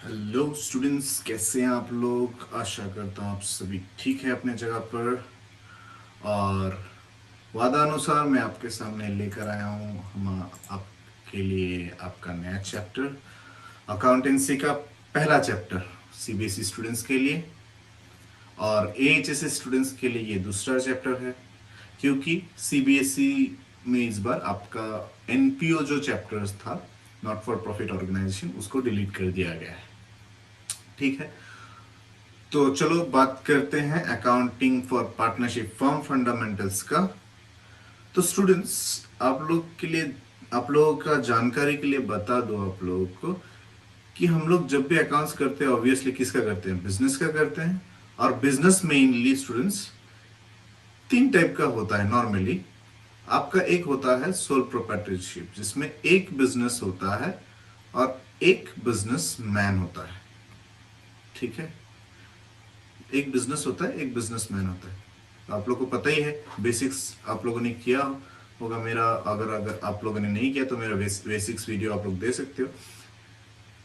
Hello students, कैसे हैं आप लोग। आशा करता हूँ आप सभी ठीक है अपने जगह पर। और वादा अनुसार मैं आपके सामने लेकर आया हूँ हम आपके लिए आपका नया चैप्टर, अकाउंटेंसी का पहला चैप्टर सीबीएसई स्टूडेंट्स के लिए। और एएचएस स्टूडेंट्स के लिए ये दूसरा चैप्टर है, क्योंकि सीबीएसई में इस बार आपका एनपीओ जो चैप्टर्स था, नॉट फॉर प्रॉफिट ऑर्गेनाइजेशन, उसको डिलीट कर दिया गया है। ठीक है, तो चलो बात करते हैं accounting for partnership firm fundamentals का। तो स्टूडेंट्स, आप लोग के लिए, आप लोगों का जानकारी के लिए बता दो आप लोगों को कि हम लोग जब भी अकाउंट्स करते हैं ऑब्वियसली किसका करते हैं, बिजनेस का करते हैं। और बिजनेस मेनली स्टूडेंट्स तीन टाइप का होता है नॉर्मली। आपका एक होता है सोल प्रोप्राइटरशिप, जिसमें एक बिजनेस होता है और एक बिजनेस मैन होता है। ठीक है, एक बिजनेस होता है, एक बिजनेसमैन होता है। तो आप लोग को पता ही है, बेसिक्स आप लोगों ने किया होगा मेरा। अगर अगर आप लोगों ने नहीं किया तो मेरा बेसिक्स वीडियो आप लोग दे सकते हो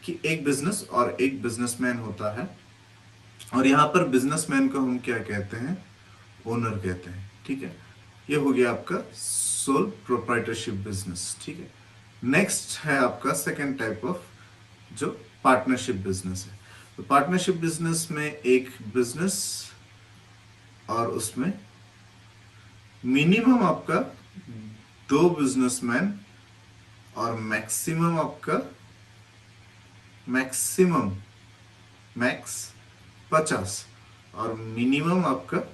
कि एक बिजनेस और एक बिजनेसमैन होता है। और यहाँ पर बिजनेसमैन को हम क्या कहते हैं, ओनर कहते हैं। ठीक है, ये हो गया आपका सोल प्रोप्राइटरशिप बिजनेस। ठीक है, नेक्स्ट है आपका सेकेंड टाइप ऑफ, जो पार्टनरशिप बिजनेस है। तो पार्टनरशिप बिजनेस में एक बिजनेस और उसमें मिनिमम आपका दो बिजनेसमैन और मैक्सिमम आपका मैक्सिमम मैक्स 50 और मिनिमम आपका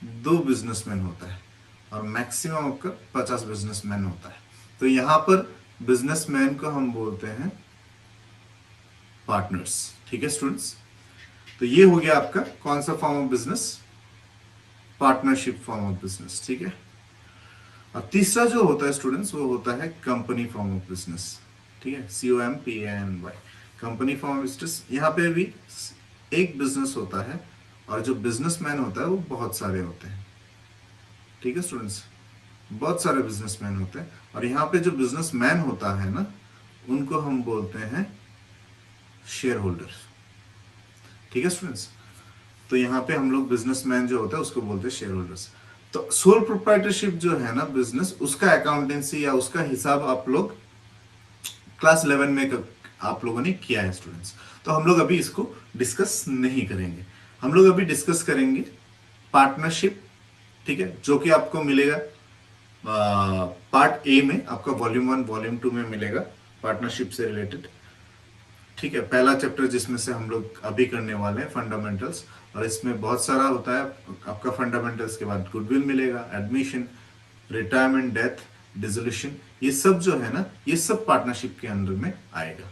दो बिजनेसमैन होता है और मैक्सिमम आपका 50 बिजनेसमैन होता है। तो यहां पर बिजनेसमैन को हम बोलते हैं पार्टनर्स। ठीक है स्टूडेंट्स, तो ये हो गया आपका कौन सा form of business, partnership form of business. ठीक है, और तीसरा जो होता है स्टूडेंट्स वो होता है कंपनी फॉर्म ऑफ बिजनेस। ठीक है, COMPANY, company form of business. यहाँ पे भी एक बिजनेस होता है और जो बिजनेसमैन होता है वो बहुत सारे होते हैं। ठीक है स्टूडेंट्स, बहुत सारे बिजनेसमैन होते हैं। और यहाँ पे जो बिजनेसमैन होता है ना, उनको हम बोलते हैं शेयर होल्डर। ठीक है स्टूडेंट्स, तो यहाँ पे हम लोग बिजनेसमैन जो होता है उसको बोलते हैं शेयर होल्डर्स। तो सोल प्रोप्राइटरशिप जो है ना बिजनेस, उसका अकाउंटेंसी या उसका हिसाब आप लोग क्लास 11 में आप लोगों ने किया है स्टूडेंट्स। तो हम लोग अभी इसको डिस्कस नहीं करेंगे। हम लोग अभी डिस्कस करेंगे पार्टनरशिप। ठीक है, जो कि आपको मिलेगा पार्ट ए में, आपका वॉल्यूम 1 वॉल्यूम 2 में मिलेगा पार्टनरशिप से रिलेटेड। ठीक है, पहला चैप्टर जिसमें से हम लोग अभी करने वाले हैं फंडामेंटल्स। और इसमें बहुत सारा होता है आपका। फंडामेंटल्स के बाद गुडविल मिलेगा, एडमिशन, रिटायरमेंट, डेथ, डिसोल्यूशन, ये सब जो है ना, ये सब पार्टनरशिप के अंदर में आएगा।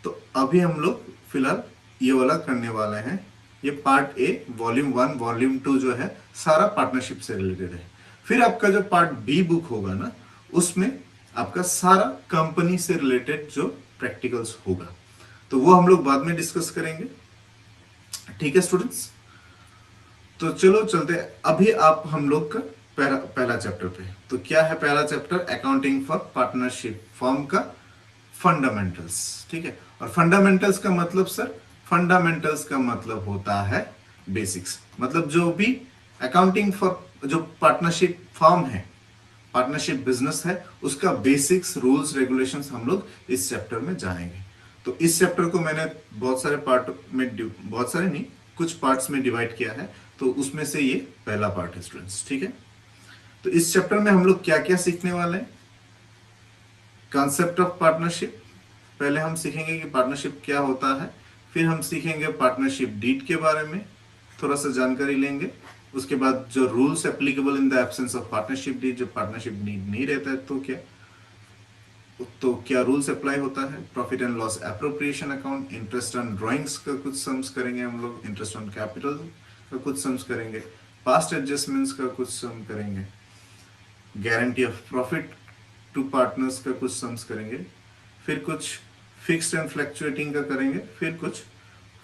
तो अभी हम लोग फिलहाल ये वाला करने वाले हैं। ये पार्ट ए वॉल्यूम 1 वॉल्यूम 2 जो है सारा पार्टनरशिप से रिलेटेड है। फिर आपका जो पार्ट बी बुक होगा ना, उसमें आपका सारा कंपनी से रिलेटेड जो प्रैक्टिकल्स होगा, तो वो हम लोग बाद में डिस्कस करेंगे। ठीक है स्टूडेंट्स, तो चलो चलते हैं अभी आप हम लोग का पहला चैप्टर पे। तो क्या है पहला chapter, accounting for partnership firm का फंडामेंटल्स। ठीक है, और फंडामेंटल्स का मतलब सर, फंडामेंटल्स का मतलब होता है बेसिक्स। मतलब जो भी अकाउंटिंग फॉर जो पार्टनरशिप फर्म है, पार्टनरशिप बिजनेस है, उसका बेसिक्स रूल्स रेगुलेशंस हम लोग इस चैप्टर में जानेंगे। तो इस चैप्टर को मैंने बहुत सारे पार्ट में, बहुत सारे नहीं, कुछ पार्ट्स में डिवाइड किया है। तो उसमें से ये पहला पार्ट है स्टूडेंट्स। ठीक है, तो इस चैप्टर में हम लोग क्या क्या सीखने वाले हैं, कॉन्सेप्ट ऑफ पार्टनरशिप। पहले हम सीखेंगे कि पार्टनरशिप क्या होता है। फिर हम सीखेंगे पार्टनरशिप डीड के बारे में, थोड़ा सा जानकारी लेंगे। उसके बाद जो rules applicable in the absence of partnership deed, जब पार्टनरशिप डीड नहीं रहता है तो क्या रूल्स अप्लाई होता है। Profit and loss appropriation account, interest on drawings का कुछ सम्स करेंगे हम लोग, इंटरेस्ट ऑन कैपिटल का कुछ सम्स करेंगे, पास्ट एडजस्टमेंट्स का कुछ सम करेंगे, guarantee of profit to partners का कुछ सम्स करेंगे, फिर कुछ फिक्स्ड एंड फ्लक्चुएटिंग का करेंगे, फिर कुछ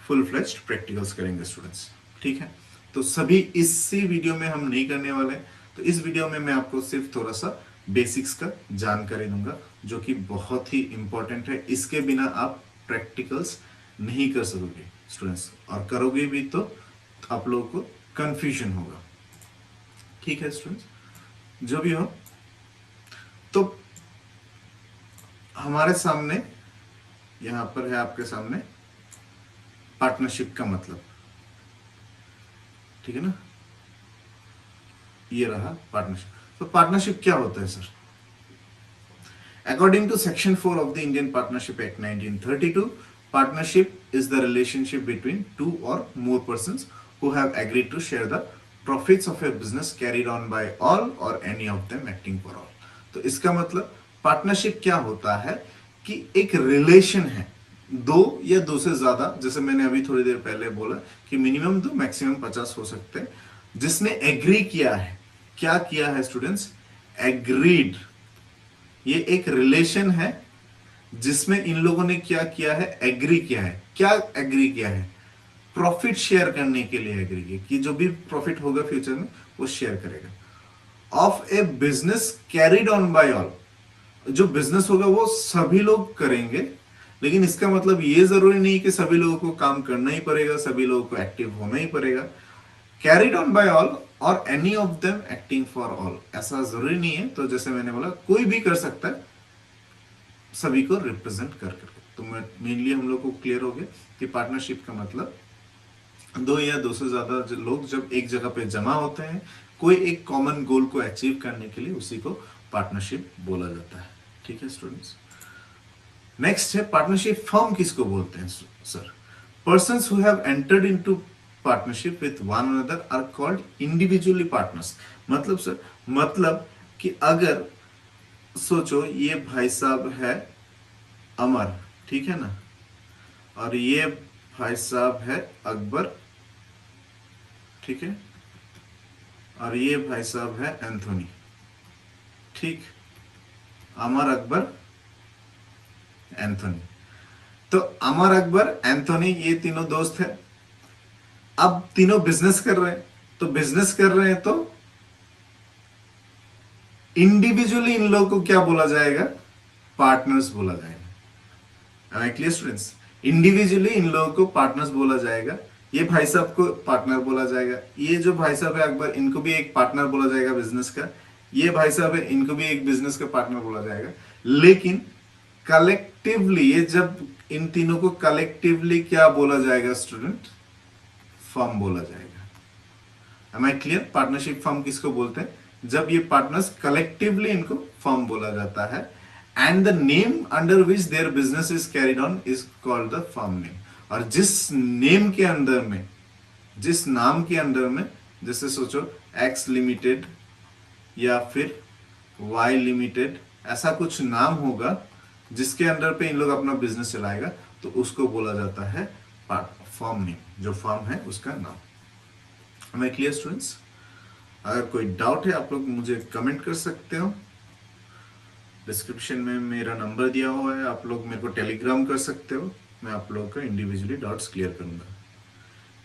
फुल फ्लेज्ड प्रैक्टिकल्स करेंगे स्टूडेंट्स। ठीक है, तो सभी इसी वीडियो में हम नहीं करने वाले। तो इस वीडियो में मैं आपको सिर्फ थोड़ा सा बेसिक्स का जानकारी दूंगा, जो कि बहुत ही इंपॉर्टेंट है। इसके बिना आप प्रैक्टिकल्स नहीं कर सकोगे स्टूडेंट्स, और करोगे भी तो आप लोगों को कंफ्यूजन होगा। ठीक है स्टूडेंट्स, जो भी हो, तो हमारे सामने यहां पर है आपके सामने पार्टनरशिप का मतलब, ठीक है ना, ये रहा पार्टनरशिप। तो पार्टनरशिप क्या होता है sir? According to Section 4 of the Indian Partnership Act 1932, partnership is the relationship between two or more persons who have agreed to share the profits of a business carried on by all or any of them acting for all. तो इसका मतलब partnership क्या होता है कि एक relation है, दो या दो से ज्यादा, जैसे मैंने अभी थोड़ी देर पहले बोला कि मिनिमम 2 मैक्सिमम 50 हो सकते हैं, जिसने एग्री किया है। क्या किया है स्टूडेंट्स? एग्रीड। ये एक रिलेशन है जिसमें इन लोगों ने क्या किया है? एग्री किया है। क्या एग्री किया है? प्रॉफिट शेयर करने के लिए एग्री किया कि जो भी प्रॉफिट होगा फ्यूचर में वो शेयर करेगा। Of a business carried on by all, जो बिजनेस होगा वो सभी लोग करेंगे, लेकिन इसका मतलब ये जरूरी नहीं कि सभी लोगों को काम करना ही पड़ेगा, सभी लोगों को एक्टिव होना ही पड़ेगा। कैरिड ऑन बाय ऑल और any of them acting for all, ऐसा जरूरी नहीं है। तो जैसे मैंने बोला कोई भी कर सकता है सभी को रिप्रेजेंट कर करके। तो मेनली हम लोग को क्लियर हो गया कि पार्टनरशिप का मतलब दो या दो से ज्यादा लोग जब एक जगह पे जमा होते हैं कोई एक कॉमन गोल को अचीव करने के लिए, उसी को पार्टनरशिप बोला जाता है। ठीक है स्टूडेंट्स, नेक्स्ट है पार्टनरशिप फर्म किसको बोलते हैं sir? Persons who have entered into partnership with one another are called individually partners. मतलब सर, मतलब कि अगर सोचो ये भाई साहब है अमर, ठीक है ना, और ये भाई साहब है अकबर, ठीक है, और ये भाई साहब है एंथोनी। ठीक, अमर, अकबर, एंथोनी। तो अमर, अकबर, एंथोनी ये तीनों दोस्त हैं। अब तीनों बिजनेस कर रहे हैं, तो बिजनेस कर रहे हैं तो इंडिविजुअली इन लोगों को क्या बोला जाएगा? पार्टनर्स बोला जाएगा। आई क्लियर स्टूडेंट्स? इंडिविजुअली इन लोगों को पार्टनर्स बोला जाएगा। ये भाई साहब को पार्टनर बोला जाएगा, ये जो भाई साहब है अकबर, इनको भी एक पार्टनर बोला जाएगा बिजनेस का, ये भाई साहब है इनको भी एक बिजनेस का पार्टनर बोला जाएगा। लेकिन कलेक्टिवली, ये जब इन तीनों को कलेक्टिवली क्या बोला जाएगा स्टूडेंट? फर्म बोला जाएगा। Am I clear? Partnership firm किसको बोलते हैं? जब ये पार्टनर्स कलेक्टिवली, इनको फर्म बोला जाता है। And the name under which their business is carried on is called the firm name. और जिस नेम के अंदर में, जिस नाम के अंदर में, जैसे सोचो एक्स लिमिटेड या फिर वाई लिमिटेड, ऐसा कुछ नाम होगा जिसके अंदर पे इन लोग अपना बिजनेस चलाएगा, तो उसको बोला जाता है फर्म नेम, जो फर्म है उसका नाम। मैं क्लियर स्टूडेंट्स? अगर कोई डाउट है आप लोग मुझे कमेंट कर सकते हो। डिस्क्रिप्शन में मेरा नंबर दिया हुआ है, आप लोग मेरे को टेलीग्राम कर सकते हो, मैं आप लोगों का इंडिविजुअली डाउट्स क्लियर करूंगा।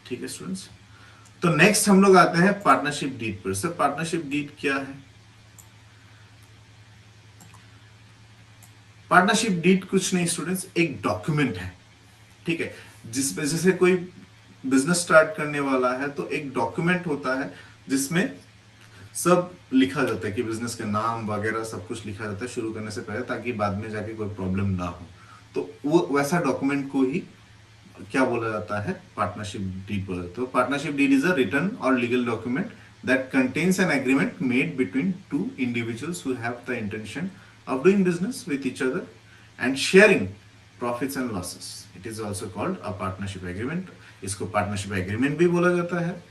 ठीक है स्टूडेंट्स, तो नेक्स्ट हम लोग आते हैं पार्टनरशिप डीड पर। सर पार्टनरशिप डीड क्या है? पार्टनरशिप डीड कुछ नहीं स्टूडेंट्स, एक डॉक्यूमेंट है, ठीक है, जिस वजह से कोई बिजनेस स्टार्ट करने वाला है तो एक डॉक्यूमेंट होता है जिसमें सब लिखा जाता है कि बिजनेस का नाम वगैरह सब कुछ लिखा जाता है शुरू करने से पहले, ताकि बाद में जाके कोई प्रॉब्लम ना हो। तो वो वैसा डॉक्यूमेंट को ही क्या बोला जाता है? पार्टनरशिप डीड बोला जाता है। Partnership deed is a written और legal document that contains an agreement made between two individuals who have the intention of doing business with each other and sharing profits and losses. It is also called a partnership agreement. इसको partnership agreement भी बोला जाता है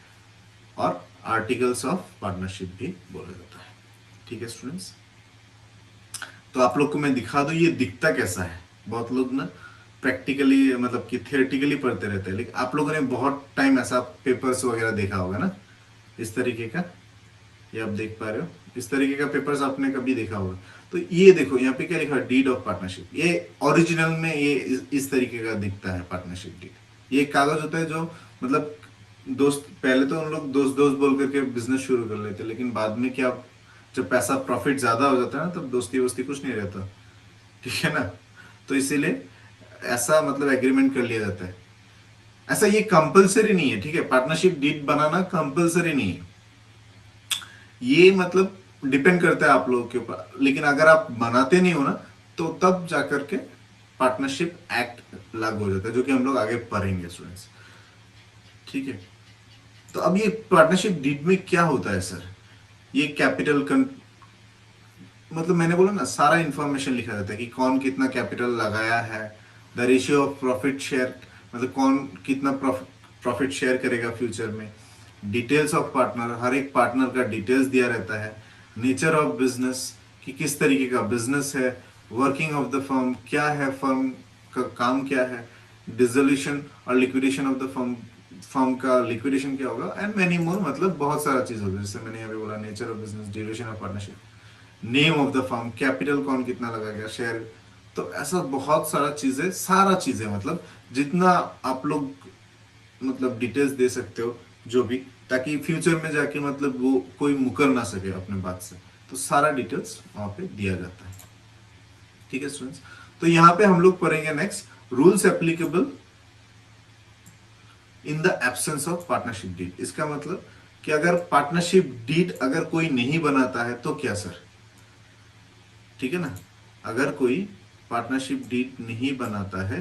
और articles of partnership भी बोला जाता है। ठीक है स्टूडेंट्स, तो आप लोग को मैं दिखा दूं ये दिखता कैसा है। बहुत लोग ना प्रैक्टिकली मतलब कि थियोरेटिकली पढ़ते रहते हैं, लेकिन आप लोगों ने बहुत टाइम ऐसा पेपर्स वगैरह देखा होगा ना, इस तरीके का, ये आप देख पा रहे हो, इस तरीके का पेपर्स आपने कभी देखा होगा। तो ये देखो यहाँ पे क्या लिखा है? Deed of partnership. ये ओरिजिनल में ये इस तरीके का दिखता है पार्टनरशिप डीड। ये कागज होता है जो मतलब दोस्त, पहले तो उन लोग दोस्त दोस्त बोल करके बिजनेस शुरू कर लेते, लेकिन बाद में क्या, जब पैसा प्रॉफिट ज्यादा हो जाता है ना, तब दोस्ती वोस्ती कुछ नहीं रहता, ठीक है ना। तो इसीलिए ऐसा मतलब एग्रीमेंट कर लिया जाता है। ऐसा ये कंपलसरी नहीं है, ठीक है, पार्टनरशिप डीड बनाना कंपलसरी नहीं है, ये मतलब डिपेंड करता है आप लोगों के ऊपर। लेकिन अगर आप बनाते नहीं हो ना, तो तब जाकर के पार्टनरशिप एक्ट लागू हो जाता है, जो कि हम लोग आगे पढ़ेंगे स्टूडेंट्स, ठीक है। तो अब ये पार्टनरशिप डीड में क्या होता है सर, ये कैपिटल मतलब मैंने बोला ना, सारा इंफॉर्मेशन लिखा रहता है कि कौन कितना कैपिटल लगाया है, the ratio of profit share, मतलब कौन कितना प्रॉफिट शेयर करेगा फ्यूचर में, डिटेल्स ऑफ पार्टनर, हर एक पार्टनर का डिटेल्स दिया रहता है, नेचर ऑफ बिजनेस कि किस तरीके का बिजनेस है, वर्किंग ऑफ द फर्म क्या है, फर्म का काम क्या है, डिसोल्यूशन और liquidation of the firm, firm का लिक्विडेशन क्या होगा, एंड मेनी मोर, मतलब बहुत सारा चीज होगा, जैसे मैंने अभी बोला, nature of business, duration of partnership, name of the firm, capital कौन कितना लगा गया, शेयर, तो ऐसा बहुत सारा चीजें, सारा चीजें मतलब जितना आप लोग मतलब डिटेल्स दे सकते हो जो भी, ताकि फ्यूचर में जाके मतलब वो कोई मुकर ना सके अपने बात से, तो सारा डिटेल्स वहां पे दिया जाता है, ठीक है स्टूडेंट्स। तो यहाँ पे हम लोग पढ़ेंगे next, rules applicable in the absence of partnership deed. इसका मतलब कि अगर पार्टनरशिप डीड अगर कोई नहीं बनाता है तो क्या सर, ठीक है ना, अगर कोई पार्टनरशिप डीड नहीं बनाता है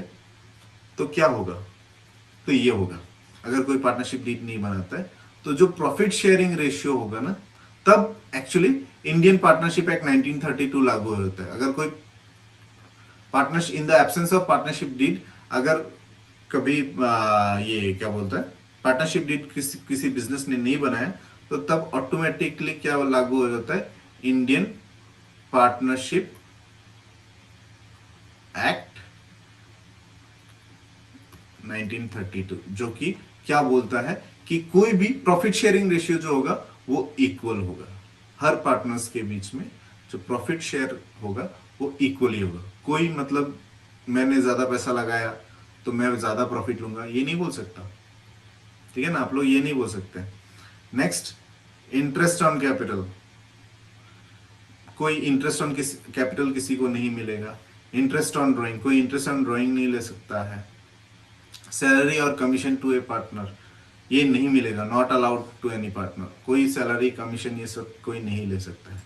तो क्या होगा, तो ये होगा, अगर कोई पार्टनरशिप डीड नहीं बनाता है तो जो प्रॉफिट शेयरिंग रेशियो होगा ना, तब एक्चुअली इंडियन पार्टनरशिप एक्ट 1932 लागू होता है। अगर कोई partnership in the absence of partnership deed, अगर कभी ये क्या बोलता है, पार्टनरशिप डीड किसी बिजनेस ने नहीं बनाया, तो तब ऑटोमेटिकली क्या लागू हो जाता है, इंडियन पार्टनरशिप एक्ट 1932, जो कि क्या बोलता है कि कोई भी प्रॉफिट शेयरिंग रेशियो जो होगा वो इक्वल होगा, हर पार्टनर्स के बीच में जो प्रॉफिट शेयर होगा वो इक्वली होगा। कोई मतलब मैंने ज्यादा पैसा लगाया तो मैं ज्यादा प्रॉफिट लूंगा, ये नहीं बोल सकता, ठीक है ना, आप लोग ये नहीं बोल सकते। नेक्स्ट, इंटरेस्ट ऑन कैपिटल, कोई इंटरेस्ट ऑन कैपिटल किसी को नहीं मिलेगा। इंटरेस्ट ऑन ड्राइंग, कोई इंटरेस्ट ऑन ड्राइंग नहीं ले सकता है। सैलरी और कमीशन टू ए पार्टनर, ये नहीं मिलेगा, not allowed to any partner, कोई सैलरी कमीशन ये सब कोई नहीं ले सकता है।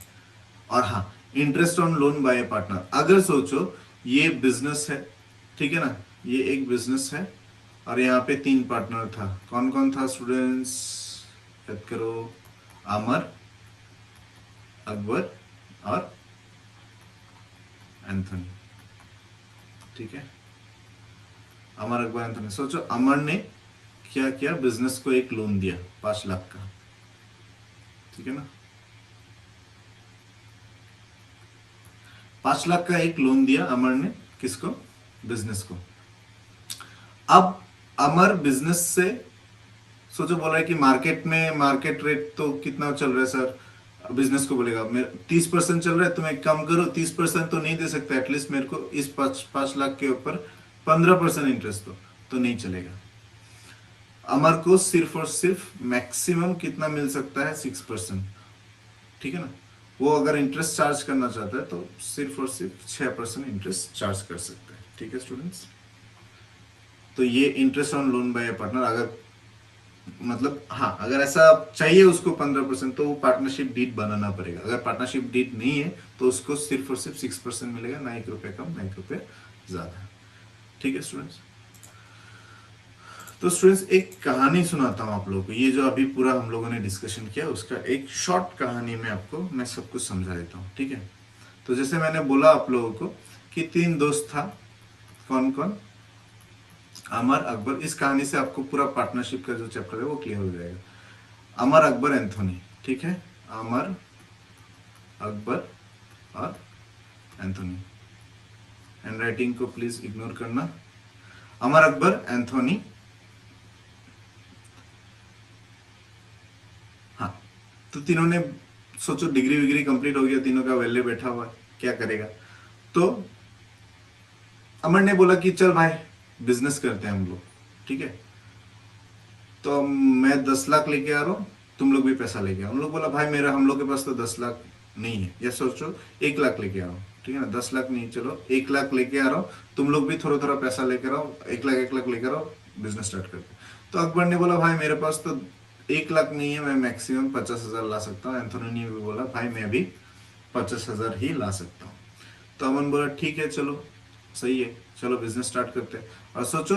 और हाँ, interest on loan by a partner, अगर सोचो ये बिजनेस है, ठीक है ना, ये एक बिजनेस है और यहाँ पे 3 पार्टनर था, कौन कौन था स्टूडेंट्स, याद करो, अमर, अकबर और एंथनी, ठीक है, अमर, अकबर, एंथनी। सोचो अमर ने क्या किया, बिजनेस को एक लोन दिया 5 लाख का, ठीक है ना, 5 लाख का एक लोन दिया अमर ने, किसको, बिजनेस को। अब अमर बिजनेस से सोचो बोल रहा है कि मार्केट में मार्केट रेट तो कितना चल रहा है सर, बिजनेस को बोलेगा मेरे 30% चल रहा है, तुम एक काम करो 30% तो नहीं दे सकता, एटलीस्ट मेरे को इस 5 लाख के ऊपर 15% इंटरेस्ट दो, तो नहीं चलेगा। अमर को सिर्फ और सिर्फ मैक्सिमम कितना मिल सकता है, 6%, ठीक है ना, वो अगर इंटरेस्ट चार्ज करना चाहता है तो सिर्फ और सिर्फ 6% इंटरेस्ट चार्ज कर सकता है, ठीक है स्टूडेंट्स। तो ये interest on loan bye partner, अगर मतलब हाँ, अगर ऐसा चाहिए उसको 15%, तो वो पार्टनरशिप डीड बनाना पड़ेगा। अगर पार्टनरशिप डीड नहीं है तो उसको सिर्फ और सिर्फ 6% मिलेगा, ना 1 रुपये कम ना 1 रुपये ज्यादा, ठीक है स्टूडेंट्स। तो स्टूडेंट्स एक कहानी सुनाता हूँ आप लोगों को, ये जो अभी पूरा हम लोगों ने डिस्कशन किया उसका एक शॉर्ट कहानी में आपको मैं सब कुछ समझा देता हूँ, ठीक है। तो जैसे मैंने बोला आप लोगों को कि 3 दोस्त था, कौन कौन, अमर, अकबर। इस कहानी से आपको पूरा पार्टनरशिप का जो चैप्टर है वो क्लियर हो जाएगा। अमर, अकबर, एंथोनी, ठीक है, अमर, अकबर और एंथोनी। हैंड राइटिंग को प्लीज इग्नोर करना। अमर, अकबर, एंथोनी, हाँ, तो तीनों ने सोचो डिग्री विग्री कंप्लीट हो गया, तीनों का वैल्यू बैठा हुआ है, क्या करेगा। तो अमर ने बोला कि चल भाई बिजनेस करते हैं हम लोग, ठीक है, तो मैं 10 लाख लेके आ रहा हूँ, तुम लोग भी पैसा लेके आओ। हम लोग बोला भाई मेरा, हम लोग के पास तो 10 लाख नहीं है, या सोचो 1 लाख लेके आओ, ठीक है ना, 10 लाख नहीं, चलो 1 लाख लेके आ रहा हूँ, तुम लोग भी थोड़ा थोड़ा पैसा लेकर आओ, 1 लाख लेकर आओ, बिजनेस स्टार्ट करते। तो अकबर ने बोला भाई मेरे पास तो 1 लाख नहीं है, मैं मैक्सिमम 50,000 ला सकता हूँ। एंथोनी ने भी बोला भाई मैं भी 50,000 ही ला सकता हूँ। तो अमन बोला ठीक है चलो सही है, चलो बिजनेस स्टार्ट करते हैं। और सोचो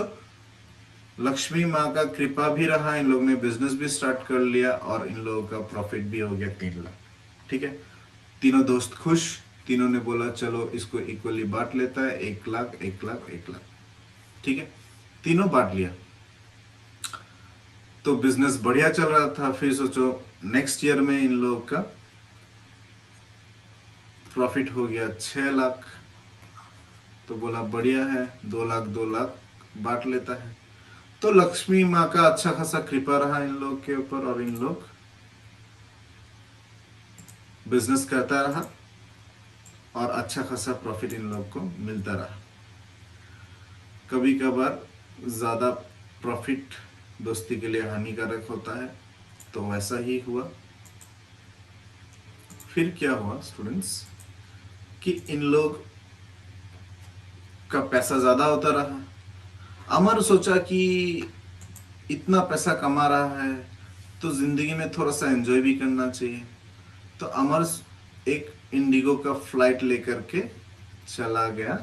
लक्ष्मी माँ का कृपा भी रहा, इन लोगों ने बिजनेस भी स्टार्ट कर लिया और इन लोगों का प्रॉफिट भी हो गया 3 लाख। ठीक है, तीनों दोस्त खुश, तीनों ने बोला चलो इसको इक्वली बांट लेता है, 1 लाख 1 लाख 1 लाख। ठीक है, तीनों बांट लिया। तो बिजनेस बढ़िया चल रहा था। फिर सोचो नेक्स्ट ईयर में इन लोगों का प्रॉफिट हो गया 6 लाख। तो बोला बढ़िया है, 2 लाख 2 लाख बांट लेता है। तो लक्ष्मी माँ का अच्छा खासा कृपा रहा इन लोग के ऊपर और इन लोग बिजनेस करता रहा और अच्छा खासा प्रॉफिट इन लोग को मिलता रहा। कभी कभार ज्यादा प्रॉफिट दोस्ती के लिए हानिकारक होता है, तो वैसा ही हुआ। फिर क्या हुआ स्टूडेंट्स कि इन लोग का पैसा ज्यादा होता रहा। अमर सोचा कि इतना पैसा कमा रहा है तो जिंदगी में थोड़ा सा एंजॉय भी करना चाहिए। तो अमर एक इंडिगो का फ्लाइट लेकर के चला गया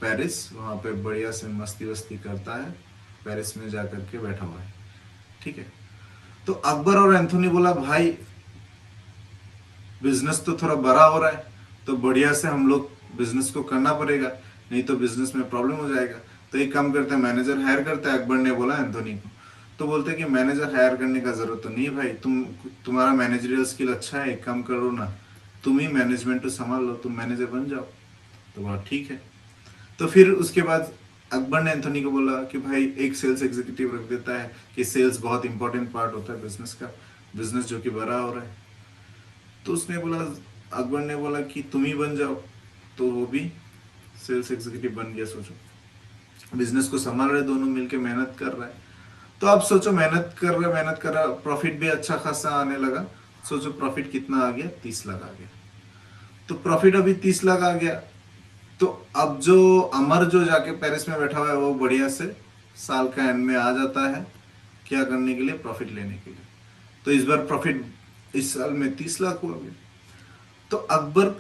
पेरिस। वहां पे बढ़िया से मस्ती वस्ती करता है, पेरिस में जाकर के बैठा हुआ है। ठीक है, तो अकबर और एंथोनी बोला भाई बिजनेस तो थोड़ा बड़ा हो रहा है, तो बढ़िया से हम लोग बिजनेस को करना पड़ेगा, नहीं तो बिजनेस में प्रॉब्लम हो जाएगा। तो एक काम करते हैं, मैनेजर हायर करते हैं। अकबर ने बोला एंथोनी को। तो बोलते कि मैनेजर हायर करने का जरूरत तो नहीं भाई, तुम्हारा मैनेजरियल स्किल अच्छा है, एक काम करो ना, तुम ही मैनेजमेंट को संभाल लो, तुम मैनेजर बन जाओ। तो बोला ठीक है। तो फिर उसके बाद अकबर ने एंथोनी को बोला कि भाई एक सेल्स एग्जीक्यूटिव रख देता है कि सेल्स बहुत इंपॉर्टेंट पार्ट होता है बिजनेस का, बिजनेस जो कि बड़ा हो रहा है। तो उसने बोला, अकबर ने बोला कि तुम ही बन जाओ। तो वो भी सेल्स एग्जीक्यूटिव बन गया। सोचो बिजनेस को संभाल रहे, दोनों मिलके मेहनत कर रहा है। तो आप सोचो मेहनत कर रहा, प्रॉफिट भी अच्छा खासा आने लगा। सोचो प्रॉफिट कितना आ गया, 30 लाख आ गया। तो प्रॉफिट अभी 30 लाख आ गया। तो अब जो अमर जो जाके पेरिस में बैठा हुआ है वो बढ़िया से साल का एंड में आ जाता है, क्या करने के लिए, प्रॉफिट लेने के लिए। तो इस बार प्रॉफिट इस साल में 30 लाख हुआ गया। तो अकबर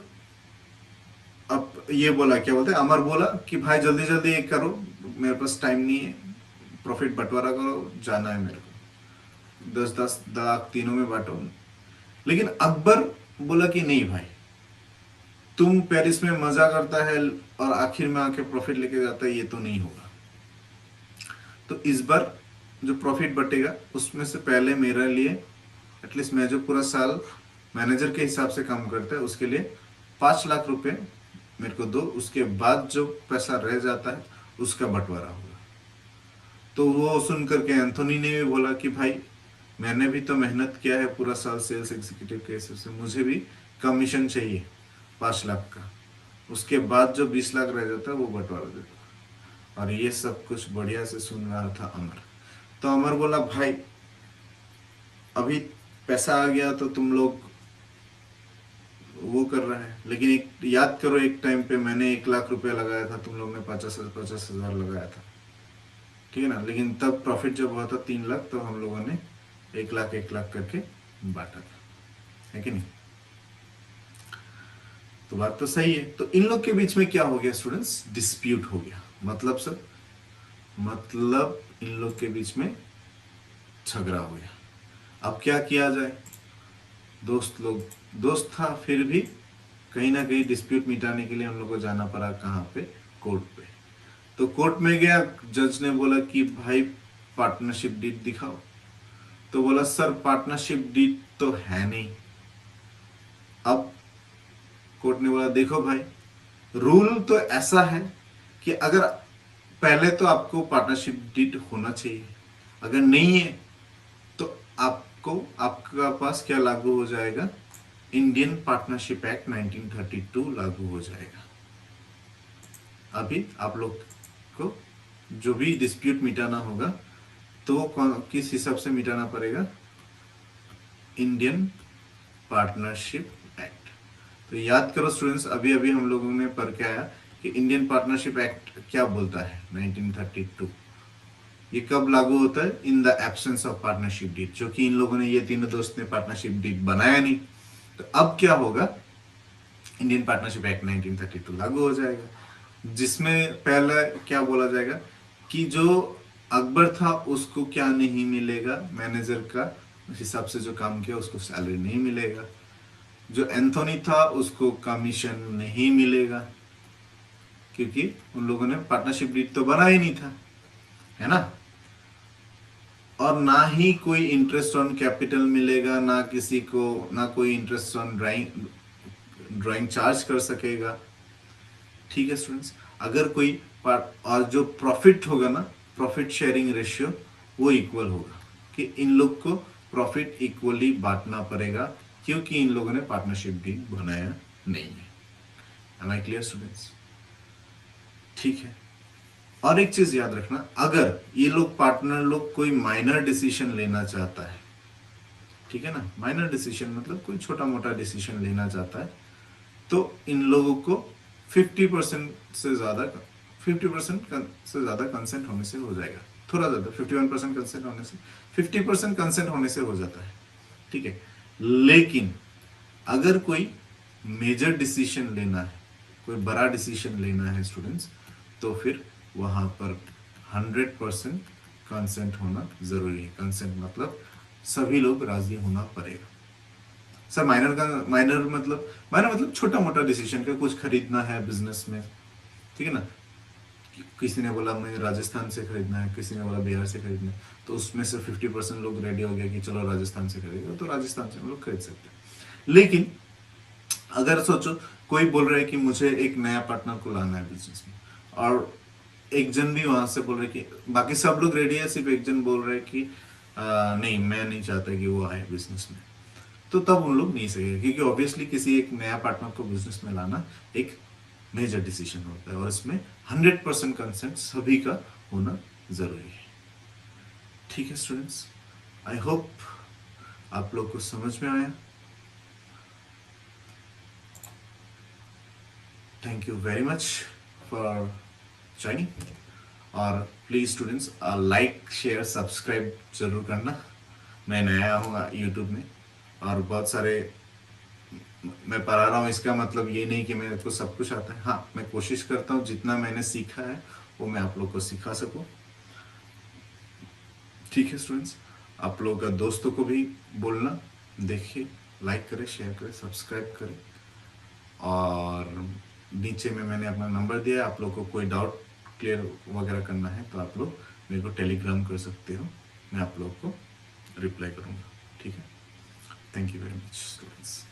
अब ये बोला, क्या बोलते हैं, अमर बोला कि भाई जल्दी जल्दी एक करो, मेरे पास टाइम नहीं है, प्रॉफिट बंटवारा करो, जाना है मेरे को, 10-10 लाख तीनों में बांटो। लेकिन अकबर बोला कि नहीं भाई, तुम पेरिस में मजा करता है और आखिर में आके प्रॉफिट लेके जाता है, ये तो नहीं होगा। तो इस बार जो प्रॉफिट बटेगा उसमें से पहले मेरे लिए, एटलीस्ट मैं जो पूरा साल मैनेजर के हिसाब से काम करता है उसके लिए 5 लाख रुपए मेरे को दो, उसके बाद जो पैसा रह जाता है उसका बंटवारा होगा। तो वो सुन करके एंथोनी ने भी बोला कि भाई मैंने भी तो मेहनत किया है पूरा साल सेल्स एग्जीक्यूटिव के हिसाब से, मुझे भी कमीशन चाहिए 5 लाख का, उसके बाद जो 20 लाख रह जाता है वो बंटवारा देता। और ये सब कुछ बढ़िया से सुन रहा था अमर। तो अमर बोला भाई अभी पैसा आ गया तो तुम लोग वो कर रहा है, लेकिन एक याद करो एक टाइम पे मैंने 1 लाख रुपया लगाया था, तुम लोग ने 50,000 लगाया था, ठीक है ना। लेकिन तब प्रॉफिट जब हुआ था 3 लाख, तो हम लोगों ने 1 लाख करके बांटा था, है कि नहीं। तो बात तो सही है। तो इन लोग के बीच में क्या हो गया स्टूडेंट्स, डिस्प्यूट हो गया। मतलब सर, मतलब इन लोग के बीच में झगड़ा हो गया। अब क्या किया जाए, दोस्त लोग, दोस्त था फिर भी कहीं ना कहीं डिस्प्यूट मिटाने के लिए हम लोग को जाना पड़ा कहाँ पे, कोर्ट पे। तो कोर्ट में गया, जज ने बोला कि भाई पार्टनरशिप डीड दिखाओ। तो बोला सर पार्टनरशिप डीड तो है नहीं। अब कोर्ट ने बोला देखो भाई, रूल तो ऐसा है कि अगर पहले तो आपको पार्टनरशिप डीड होना चाहिए, अगर नहीं है तो आपको, आपका पास क्या लागू हो जाएगा, इंडियन पार्टनरशिप एक्ट 1932 लागू हो जाएगा। अभी आप लोग को जो भी डिस्प्यूट मिटाना होगा तो किस हिसाब से मिटाना पड़ेगा, इंडियन पार्टनरशिप एक्ट। तो याद करो स्टूडेंट्स, अभी अभी हम लोगों ने पढ़ के आया कि इंडियन पार्टनरशिप एक्ट क्या बोलता है 1932। ये कब लागू होता है? In the absence of partnership deed, जो कि इन लोगों ने, ये तीनों दोस्त ने पार्टनरशिप डीड बनाया नहीं। तो अब क्या होगा? इंडियन पार्टनरशिप एक्ट 1932 लागू हो जाएगा, जिसमें पहला क्या बोला जाएगा कि जो अकबर था उसको क्या नहीं मिलेगा, मैनेजर का हिसाब से जो काम किया उसको सैलरी नहीं मिलेगा। जो एंथोनी था उसको कमीशन नहीं मिलेगा, क्योंकि उन लोगों ने पार्टनरशिप डीड तो बना ही नहीं था, है ना। और ना ही कोई इंटरेस्ट ऑन कैपिटल मिलेगा, ना किसी को, ना कोई interest on drawing drawing charge कर सकेगा। ठीक है स्टूडेंट्स, अगर कोई पार्ट और जो प्रॉफिट होगा ना, प्रॉफिट शेयरिंग रेशियो वो इक्वल होगा, कि इन लोग को प्रॉफिट इक्वली बांटना पड़ेगा, क्योंकि इन लोगों ने पार्टनरशिप डील बनाया नहीं है। Am I clear students? ठीक है। और एक चीज याद रखना, अगर ये लोग पार्टनर लोग कोई माइनर डिसीजन लेना चाहता है, ठीक है ना, माइनर डिसीजन मतलब कोई छोटा मोटा डिसीजन लेना चाहता है, तो इन लोगों को 50% से ज्यादा 50% से ज्यादा कंसेंट होने से हो जाएगा। थोड़ा ज्यादा 51% कंसेंट होने से, 50% कंसेंट होने से हो जाता है। ठीक है। लेकिन अगर कोई मेजर डिसीजन लेना है, कोई बड़ा डिसीजन लेना है स्टूडेंट्स, तो फिर वहां पर 100% कंसेंट होना जरूरी है। कंसेंट मतलब सभी लोग राजी होना पड़ेगा। सर माइनर मतलब छोटा मोटा डिसीजन का, कुछ खरीदना है बिजनेस में, ठीक है ना। किसी ने बोला मुझे राजस्थान से खरीदना है, किसी ने बोला बिहार से खरीदना है, तो उसमें से 50% लोग रेडी हो गया कि चलो राजस्थान से खरीदेगा, तो राजस्थान से हम लोग खरीद सकते हैं। लेकिन अगर सोचो कोई बोल रहा है कि मुझे एक नया पार्टनर को लाना है बिजनेस में, और एक जन भी वहां से बोल रहे कि बाकी सब लोग रेडी है, सिर्फ एक जन बोल रहे कि नहीं मैं नहीं चाहता कि वो आए बिजनेस में, तो तब उन लोग नहीं सकेगा, क्योंकि ऑब्वियसली किसी एक नया पार्टनर को बिजनेस में लाना एक मेजर डिसीजन होता है, और इसमें 100% कंसेंट सभी का होना जरूरी है। ठीक है स्टूडेंट्स, आई होप आप लोग को समझ में आया। Thank you very much for joining. और please students like share subscribe जरूर करना। मैं नया हूँ यूट्यूब में, और बहुत सारे मैं पढ़ा रहा हूँ, इसका मतलब ये नहीं कि मेरे को सब कुछ आता है। हाँ, मैं कोशिश करता हूँ जितना मैंने सीखा है वो मैं आप लोग को सिखा सकूँ। ठीक है स्टूडेंट्स, आप लोग का दोस्तों को भी बोलना, देखिए, लाइक करें, शेयर करें, सब्सक्राइब करें। और नीचे में मैंने अपना नंबर दिया है, आप लोग को कोई डाउट क्लियर वगैरह करना है तो आप लोग मेरे को टेलीग्राम कर सकते हो, मैं आप लोग को रिप्लाई करूँगा। ठीक है, thank you very much students.